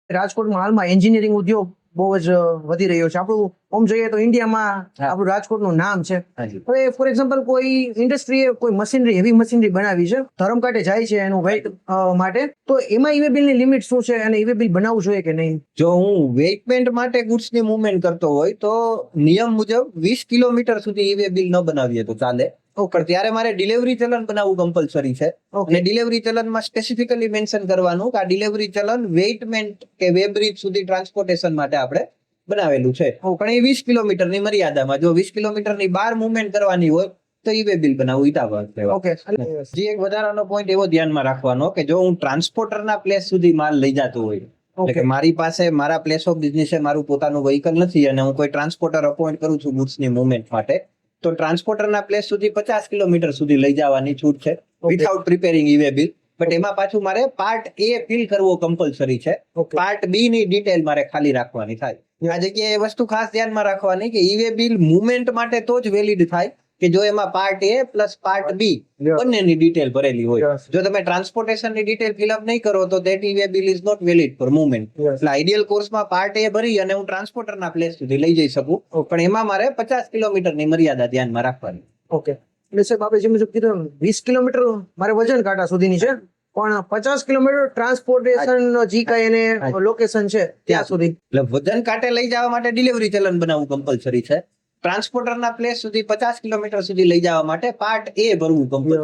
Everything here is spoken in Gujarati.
રાજકોટમાં હાલમાં એન્જિનિયરિંગ ઉદ્યોગ બહુ જ વધી રહ્યો છે. આપણું આમ જોઈએ તો ઇન્ડિયામાં આપણું રાજકોટનું નામ છે. હવે ફોર એક્ઝામ્પલ કોઈ ઇન્ડસ્ટ્રીએ કોઈ મશીનરી હેવી મશીનરી બનાવી છે, ધરમકાંઠે જાય છે એનું વેઇટ માટે, તો એમાં ઈ-વે બિલની લિમિટ શું છે અને ઈ-વે બિલ બનાવવું જોઈએ કે નહીં? જો હું વેઇટમેન્ટ માટે ગુડ્સની મૂવમેન્ટ કરતો હોય તો નિયમ મુજબ 20 કિલોમીટર સુધી ઈ-વે બિલ ન બનાવીએ તો ચાલે. પણ ત્યારે મારે ડિલિવરી ચલન બનાવવું કમ્પલસરી છે. અને ડિલિવરી ચલનમાં સ્પેસિફિકલી મેન્શન કરવાનું કે આ ડિલિવરી ચલન વેઇટમેન્ટ કે વેબ્રિજ સુધી ટ્રાન્સપોર્ટેશન માટે આપણે બનાવેલું છે. પણ એ 20 કિલોમીટરની મર્યાદામાં, જો 20 કિલોમીટરની બહાર મૂવમેન્ટ કરવાની હોય તો ઈ-વે બિલ બનાવવું હિતાવહ કહેવાય. જે એક વધારાનો પોઈન્ટ એવો ધ્યાનમાં રાખવાનો કે જો હું ટ્રાન્સપોર્ટરના પ્લેસ સુધી માલ લઈ જતો હોય, એટલે કે મારી પાસે મારા પ્લેસ ઓફ બિઝનેસ મારું પોતાનું વ્હીકલ નથી અને હું કોઈ ટ્રાન્સપોર્ટર અપોઇન્ટ કરું છું ગુડ્સની મૂવમેન્ટ માટે, તો ટ્રાન્સપોર્ટરના પ્લેસ સુધી 50 કિલોમીટર સુધી લઈ જવાની છૂટ છે વિથઆઉટ પ્રિપેરિંગ ઈ-વે બિલ. બટ એમાં પાછું મારે પાર્ટ એ ફિલ કરવો કમ્પલસરી છે. પાર્ટ બી ની ડિટેલ મારે ખાલી રાખવાની થાય. આ જગ્યાએ એ વસ્તુ ખાસ ધ્યાનમાં રાખવાની કે ઈ-વે બિલ મૂવમેન્ટ માટે તો જ વેલિડ થાય કે જો એમાં પાર્ટ એ પ્લસ પાર્ટ બી બંનેની ડિટેલ ભરેલી હોય. જો તમે ટ્રાન્સપોર્ટેશનની ડિટેલ ફિલઅપ નહીં કરો તો that e-way bill is not valid for movement. એટલે આઈડિયલ કોર્સમાં પાર્ટ એ ભરી અને હું ટ્રાન્સપોર્ટરના પ્લેસ સુધી લઈ જઈ શકું, પણ એમાં મારે 50 કિલોમીટરની મર્યાદા ધ્યાનમાં રાખવાની. ઓકે, એટલે સાહેબ આપણે જે મુજબ કીધું 20 કિલોમીટર મારે વજન કાંટા સુધીની છે, પણ 50 કિલોમીટર ટ્રાન્સપોર્ટેશન જી કાંઈ એને લોકેશન છે ત્યાં સુધી. એટલે વજન કાંટે લઈ જવા માટે ડિલિવરી ચલન બનાવવું કમ્પલસરી છે. ટ્રાન્સપોર્ટરના પ્લેસ સુધી 50 કિલોમીટર સુધી લઈ જવા માટે પાર્ટ એ ભરવું કમ્પલસરી.